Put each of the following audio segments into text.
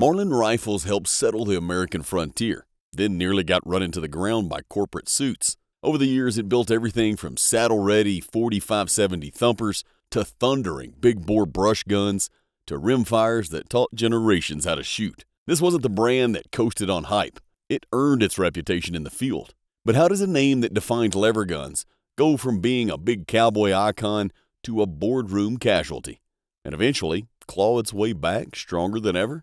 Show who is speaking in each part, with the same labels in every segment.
Speaker 1: Marlin rifles helped settle the American frontier, then nearly got run into the ground by corporate suits. Over the years, it built everything from saddle-ready 45-70 thumpers to thundering big-bore brush guns to rimfires that taught generations how to shoot. This wasn't the brand that coasted on hype. It earned its reputation in the field. But how does a name that defined lever guns go from being a big cowboy icon to a boardroom casualty, and eventually claw its way back stronger than ever?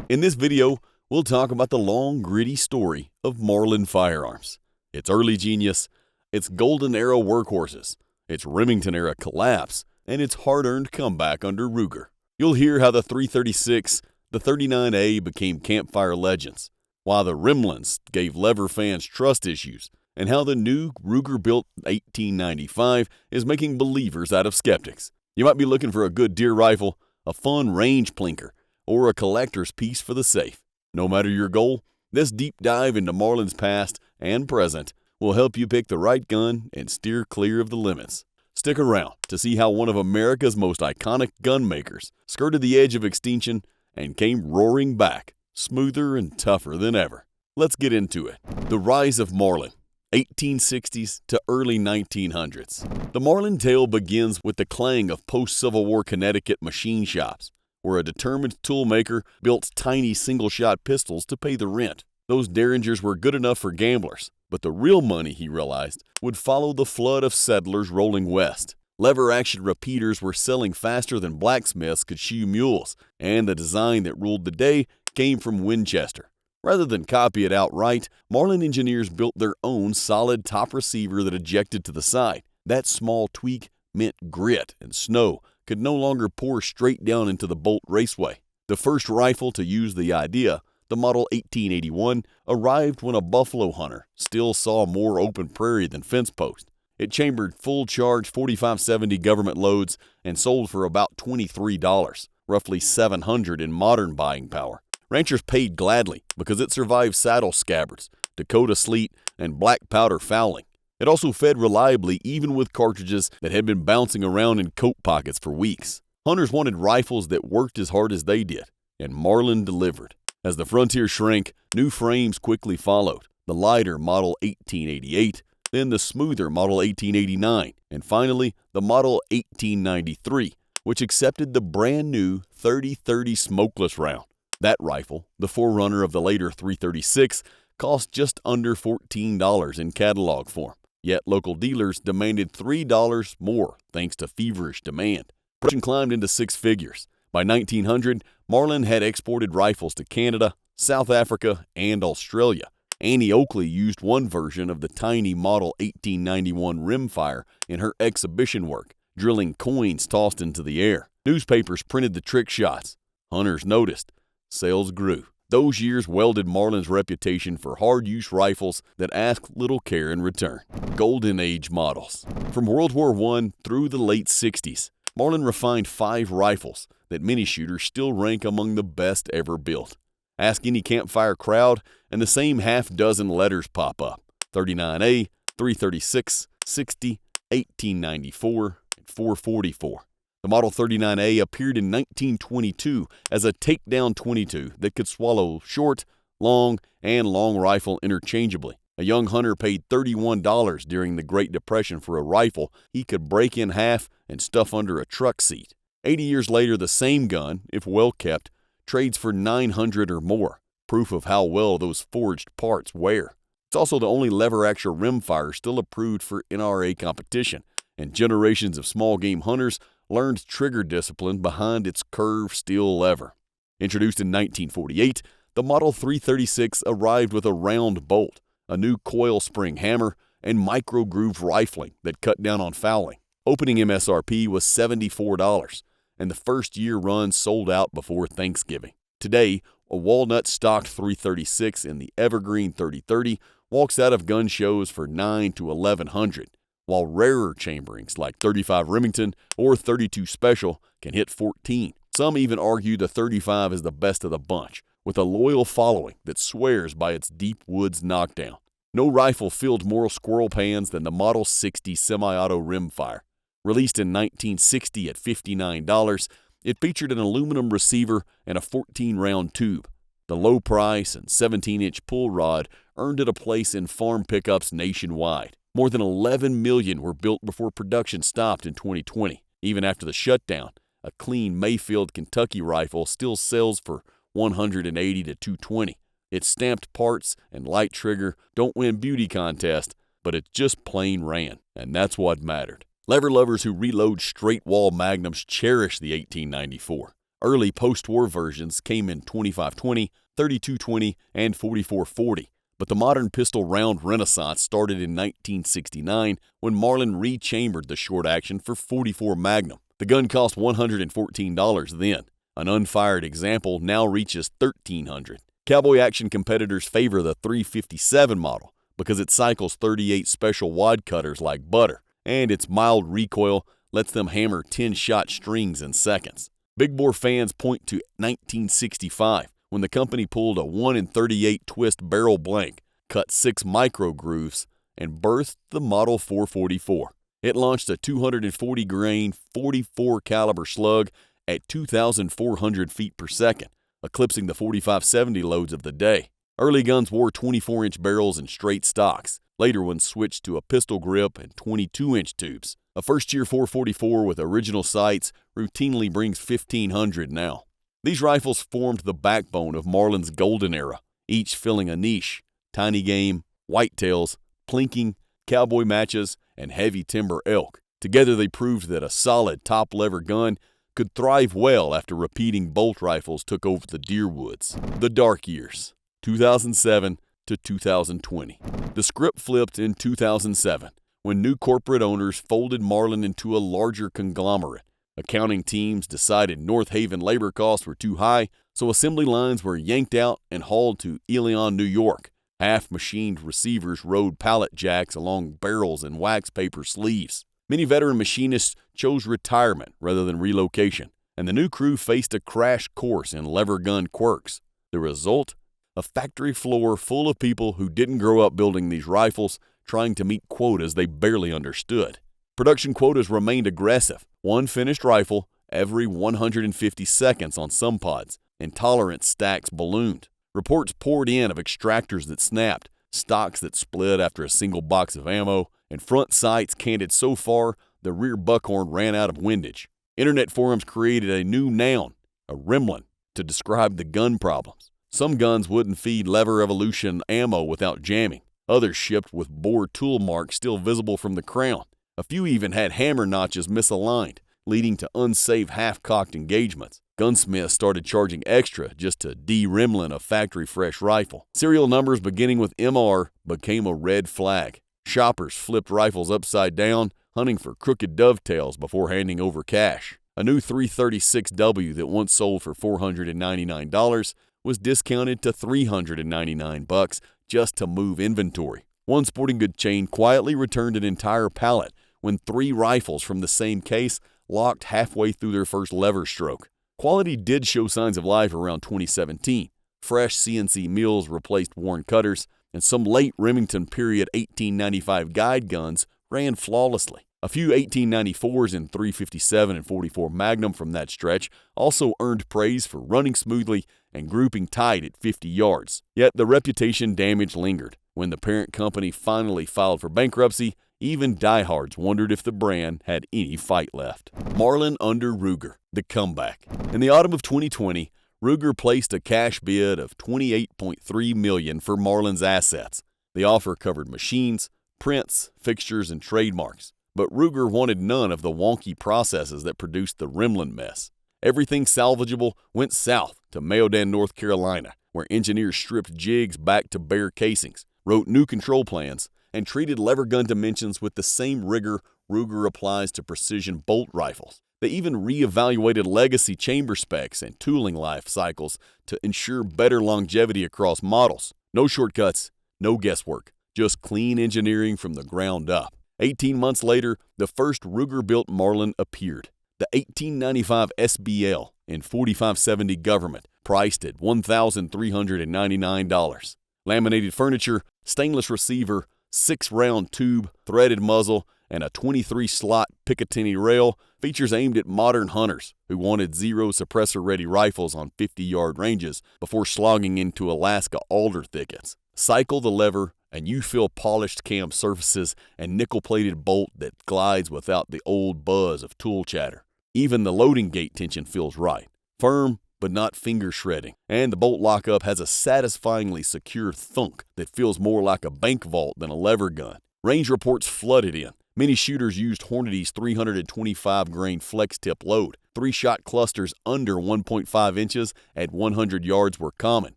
Speaker 1: In this video, we'll talk about the long, gritty story of Marlin Firearms, its early genius, its golden era workhorses, its Remington era collapse, and its hard-earned comeback under Ruger. You'll hear how the 336, the 39A became campfire legends, why the Remlins gave lever fans trust issues, and how the new Ruger-built 1895 is making believers out of skeptics. You might be looking for a good deer rifle, a fun range plinker, or a collector's piece for the safe. No matter your goal, this deep dive into Marlin's past and present will help you pick the right gun and steer clear of the limits. Stick around to see how one of America's most iconic gun makers skirted the edge of extinction and came roaring back, smoother and tougher than ever. Let's get into it. The rise of Marlin, 1860s to early 1900s. The Marlin tale begins with the clang of post-Civil War Connecticut machine shops, where a determined toolmaker built tiny single-shot pistols to pay the rent. Those derringers were good enough for gamblers, but the real money, he realized, would follow the flood of settlers rolling west. Lever-action repeaters were selling faster than blacksmiths could shoe mules, and the design that ruled the day came from Winchester. Rather than copy it outright, Marlin engineers built their own solid top receiver that ejected to the side. That small tweak meant grit and snow could no longer pour straight down into the Bolt Raceway. The first rifle to use the idea, the Model 1881, arrived when a buffalo hunter still saw more open prairie than fence post. It chambered full-charge 45-70 government loads and sold for about $23, roughly $700 in modern buying power. Ranchers paid gladly because it survived saddle scabbards, Dakota sleet, and black powder fouling. It also fed reliably even with cartridges that had been bouncing around in coat pockets for weeks. Hunters wanted rifles that worked as hard as they did, and Marlin delivered. As the frontier shrank, new frames quickly followed. The lighter Model 1888, then the smoother Model 1889, and finally the Model 1893, which accepted the brand new 30-30 smokeless round. That rifle, the forerunner of the later 336, cost just under $14 in catalog form. Yet local dealers demanded $3 more thanks to feverish demand. Production climbed into six figures. By 1900, Marlin had exported rifles to Canada, South Africa, and Australia. Annie Oakley used one version of the tiny Model 1891 rimfire in her exhibition work, drilling coins tossed into the air. Newspapers printed the trick shots. Hunters noticed. Sales grew. Those years welded Marlin's reputation for hard-use rifles that asked little care in return. Golden Age models. From World War I through the late 60s, Marlin refined 5 rifles that many shooters still rank among the best ever built. Ask any campfire crowd, and the same half-dozen letters pop up. 39A, 336, 60, 1894, and 444. The Model 39A appeared in 1922 as a takedown .22 that could swallow short, long, and long rifle interchangeably. A young hunter paid $31 during the Great Depression for a rifle he could break in half and stuff under a truck seat. 80 years later, the same gun, if well kept, trades for $900 or more, proof of how well those forged parts wear. It's also the only lever-action rimfire still approved for NRA competition, and generations of small game hunters learned trigger discipline behind its curved steel lever. Introduced in 1948, the Model 336 arrived with a round bolt, a new coil spring hammer, and micro-groove rifling that cut down on fouling. Opening MSRP was $74, and the first-year run sold out before Thanksgiving. Today, a walnut-stocked 336 in the evergreen 3030 walks out of gun shows for $900 to $1,100. While rarer chamberings like 35 Remington or 32 Special can hit $14. Some even argue the 35 is the best of the bunch, with a loyal following that swears by its deep woods knockdown. No rifle filled more squirrel pans than the Model 60 semi-auto rimfire. Released in 1960 at $59, it featured an aluminum receiver and a 14-round tube. The low price and 17-inch pull rod earned it a place in farm pickups nationwide. More than 11 million were built before production stopped in 2020. Even after the shutdown, a clean Mayfield, Kentucky rifle still sells for $180 to $220. Its stamped parts and light trigger don't win beauty contest, but it just plain ran, and that's what mattered. Lever lovers who reload straight-wall magnums cherish the 1894. Early post-war versions came in 25-20, 32-20, and 44-40. But the modern pistol round renaissance started in 1969 when Marlin rechambered the short action for .44 Magnum. The gun cost $114 then. An unfired example now reaches $1,300. Cowboy action competitors favor the .357 model because it cycles 38 special wad cutters like butter, and its mild recoil lets them hammer 10-shot strings in seconds. Big bore fans point to 1965 when the company pulled a 1-in-38 twist barrel blank, cut 6 micro grooves, and birthed the Model 444. It launched a 240-grain, 44-caliber slug at 2,400 feet per second, eclipsing the 45-70 loads of the day. Early guns wore 24-inch barrels and straight stocks. Later ones switched to a pistol grip and 22-inch tubes. A first-year 444 with original sights routinely brings $1,500 now. These rifles formed the backbone of Marlin's golden era, each filling a niche: tiny game, whitetails, plinking, cowboy matches, and heavy timber elk. Together they proved that a solid top-lever gun could thrive well after repeating bolt rifles took over the deer woods. The dark years, 2007 to 2020. The script flipped in 2007 when new corporate owners folded Marlin into a larger conglomerate. Accounting teams decided North Haven labor costs were too high, so assembly lines were yanked out and hauled to Ilion, New York. Half-machined receivers rode pallet jacks along barrels and wax paper sleeves. Many veteran machinists chose retirement rather than relocation, and the new crew faced a crash course in lever gun quirks. The result? A factory floor full of people who didn't grow up building these rifles, trying to meet quotas they barely understood. Production quotas remained aggressive. One finished rifle every 150 seconds on some pods, and tolerance stacks ballooned. Reports poured in of extractors that snapped, stocks that split after a single box of ammo, and front sights canted so far the rear buckhorn ran out of windage. Internet forums created a new noun, a Remlin, to describe the gun problems. Some guns wouldn't feed Lever Evolution ammo without jamming. Others shipped with bore tool marks still visible from the crown. A few even had hammer notches misaligned, leading to unsafe half-cocked engagements. Gunsmiths started charging extra just to de-Remlin a factory-fresh rifle. Serial numbers beginning with MR became a red flag. Shoppers flipped rifles upside down, hunting for crooked dovetails before handing over cash. A new 336W that once sold for $499 was discounted to $399 just to move inventory. One sporting good chain quietly returned an entire pallet when 3 rifles from the same case locked halfway through their first lever stroke. Quality did show signs of life around 2017. Fresh CNC mills replaced worn cutters, and some late Remington period 1895 guide guns ran flawlessly. A few 1894s and .357 and .44 Magnum from that stretch also earned praise for running smoothly and grouping tight at 50 yards. Yet the reputation damage lingered. When the parent company finally filed for bankruptcy, even diehards wondered if the brand had any fight left. Marlin under Ruger, the comeback. In the autumn of 2020, Ruger placed a cash bid of $28.3 million for Marlin's assets. The offer covered machines, prints, fixtures, and trademarks. But Ruger wanted none of the wonky processes that produced the Remlin mess. Everything salvageable went south to Mayodan, North Carolina, where engineers stripped jigs back to bare casings, wrote new control plans, and treated lever gun dimensions with the same rigor Ruger applies to precision bolt rifles. They even re-evaluated legacy chamber specs and tooling life cycles to ensure better longevity across models. No shortcuts, no guesswork, just clean engineering from the ground up. 18 months later, the first Ruger-built Marlin appeared. The 1895 SBL in 4570 Government, priced at $1,399. Laminated furniture, stainless receiver, 6-round tube, threaded muzzle, and a 23-slot Picatinny rail, features aimed at modern hunters who wanted zero suppressor-ready rifles on 50-yard ranges before slogging into Alaska alder thickets. Cycle the lever, and you feel polished cam surfaces and nickel-plated bolt that glides without the old buzz of tool chatter. Even the loading gate tension feels right. Firm, but not finger-shredding, and the bolt lockup has a satisfyingly secure thunk that feels more like a bank vault than a lever gun. Range reports flooded in. Many shooters used Hornady's 325-grain flex-tip load. 3-shot clusters under 1.5 inches at 100 yards were common,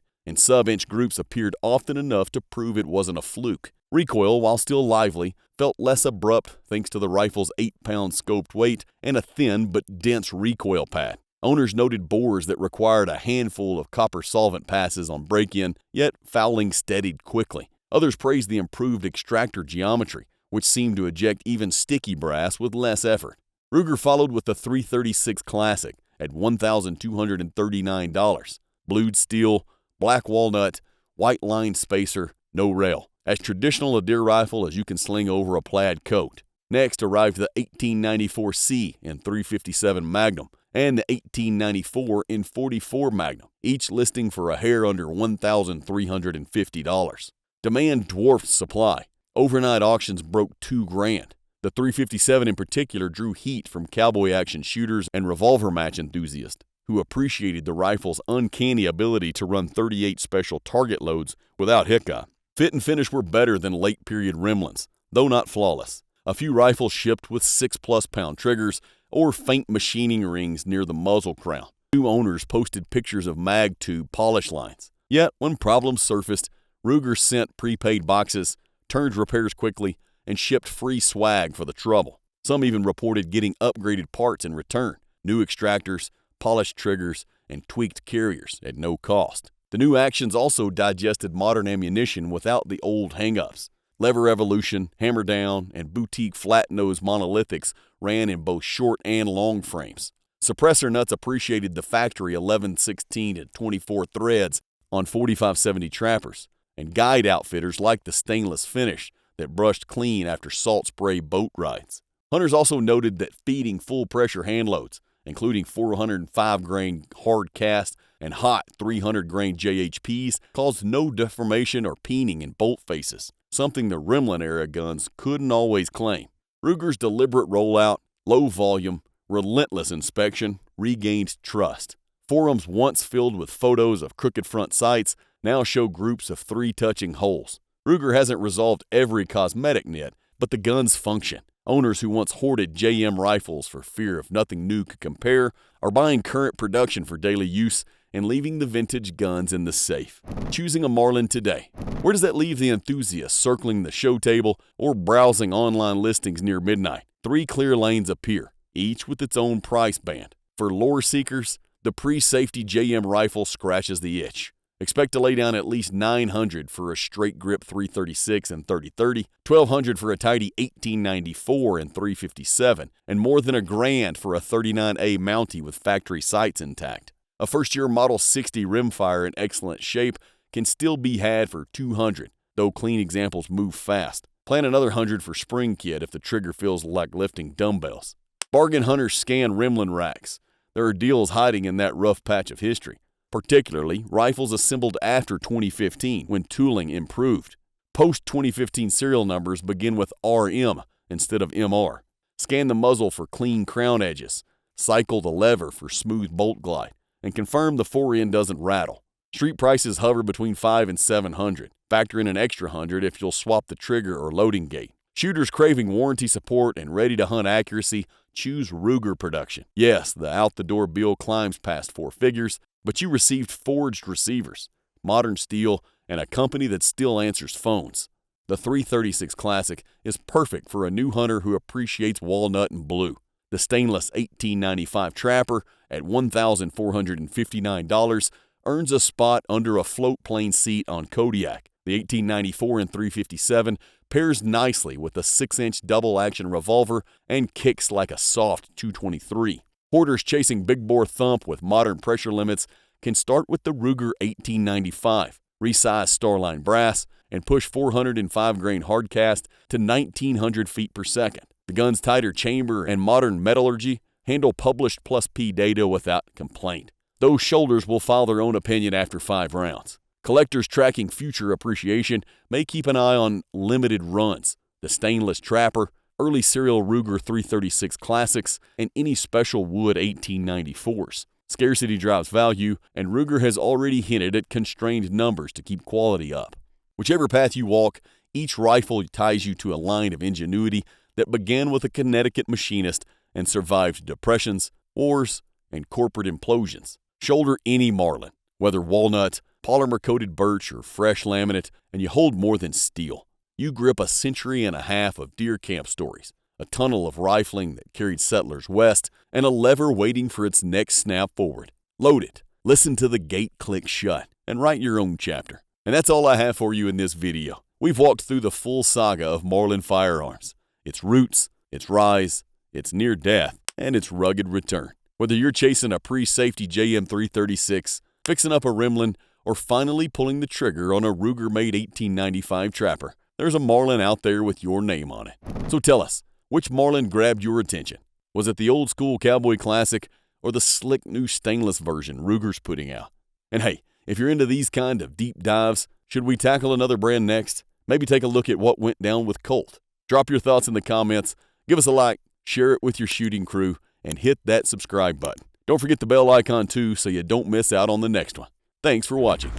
Speaker 1: and sub-inch groups appeared often enough to prove it wasn't a fluke. Recoil, while still lively, felt less abrupt thanks to the rifle's 8-pound scoped weight and a thin but dense recoil pad. Owners noted bores that required a handful of copper solvent passes on break-in, yet fouling steadied quickly. Others praised the improved extractor geometry, which seemed to eject even sticky brass with less effort. Ruger followed with the 336 Classic at $1,239. Blued steel, black walnut, white line spacer, no rail. As traditional a deer rifle as you can sling over a plaid coat. Next arrived the 1894C in 357 Magnum and the 1894 in 44 Magnum, each listing for a hair under $1,350. Demand dwarfed supply. Overnight auctions broke $2,000. The 357 in particular drew heat from cowboy action shooters and revolver match enthusiasts who appreciated the rifle's uncanny ability to run 38 special target loads without hiccup. Fit and finish were better than late-period Remlins, though not flawless. A few rifles shipped with 6+ pound triggers or faint machining rings near the muzzle crown. New owners posted pictures of mag tube polish lines. Yet, when problems surfaced, Ruger sent prepaid boxes, turned repairs quickly, and shipped free swag for the trouble. Some even reported getting upgraded parts in return, new extractors, polished triggers, and tweaked carriers at no cost. The new actions also digested modern ammunition without the old hang-ups. Lever evolution, hammer down, and boutique flat-nose monolithics ran in both short and long frames. Suppressor nuts appreciated the factory 11/16 and 24 threads on 4570 trappers, and guide outfitters liked the stainless finish that brushed clean after salt spray boat rides. Hunters also noted that feeding full-pressure hand loads, including 405-grain hard cast and hot 300-grain JHPs, caused no deformation or peening in bolt faces, something the Remlin-era guns couldn't always claim. Ruger's deliberate rollout, low volume, relentless inspection regained trust. Forums once filled with photos of crooked front sights now show groups of 3 touching holes. Ruger hasn't resolved every cosmetic nit, but the guns function. Owners who once hoarded JM rifles for fear of nothing new could compare are buying current production for daily use and leaving the vintage guns in the safe. Choosing a Marlin today. Where does that leave the enthusiast circling the show table or browsing online listings near midnight? 3 clear lanes appear, each with its own price band. For lore seekers, the pre-safety JM rifle scratches the itch. Expect to lay down at least $900 for a straight grip 336 and 30-30, $1,200 for a tidy 1894 and 357, and more than $1,000 for a 39A Mountie with factory sights intact. A first-year Model 60 rimfire in excellent shape can still be had for $200, though clean examples move fast. Plan another $100 for spring kit if the trigger feels like lifting dumbbells. Bargain hunters scan Remlin racks. There are deals hiding in that rough patch of history, particularly rifles assembled after 2015 when tooling improved. Post-2015 serial numbers begin with RM instead of MR. Scan the muzzle for clean crown edges. Cycle the lever for smooth bolt glide, and confirm the fore-end doesn't rattle. Street prices hover between $500 and $700. Factor in an extra $100 if you'll swap the trigger or loading gate. Shooters craving warranty support and ready-to-hunt accuracy choose Ruger production. Yes, the out-the-door bill climbs past 4 figures, but you received forged receivers, modern steel, and a company that still answers phones. The 336 Classic is perfect for a new hunter who appreciates walnut and blue. The stainless 1895 Trapper at $1,459 earns a spot under a float plane seat on Kodiak. The 1894 and 357 pairs nicely with a 6-inch double-action revolver and kicks like a soft .223. Hoarders chasing big-bore thump with modern pressure limits can start with the Ruger 1895, resize Starline brass, and push 405-grain hardcast to 1,900 feet per second. The gun's tighter chamber and modern metallurgy handle published plus P data without complaint. Those shoulders will file their own opinion after 5 rounds. Collectors tracking future appreciation may keep an eye on limited runs, the stainless Trapper, early serial Ruger 336 Classics, and any special wood 1894s. Scarcity drives value, and Ruger has already hinted at constrained numbers to keep quality up. Whichever path you walk, each rifle ties you to a line of ingenuity that began with a Connecticut machinist and survived depressions, wars, and corporate implosions. Shoulder any Marlin, whether walnut, polymer-coated birch, or fresh laminate, and you hold more than steel. You grip a century and a half of deer camp stories, a tunnel of rifling that carried settlers west, and a lever waiting for its next snap forward. Load it, listen to the gate click shut, and write your own chapter. And that's all I have for you in this video. We've walked through the full saga of Marlin Firearms, its roots, its rise, its near death, and its rugged return. Whether you're chasing a pre-safety JM336, fixing up a Remlin, or finally pulling the trigger on a Ruger-made 1895 Trapper, there's a Marlin out there with your name on it. So tell us, which Marlin grabbed your attention? Was it the old-school cowboy classic or the slick new stainless version Ruger's putting out? And hey, if you're into these kind of deep dives, should we tackle another brand next? Maybe take a look at what went down with Colt. Drop your thoughts in the comments, give us a like, share it with your shooting crew, and hit that subscribe button. Don't forget the bell icon too so you don't miss out on the next one. Thanks for watching.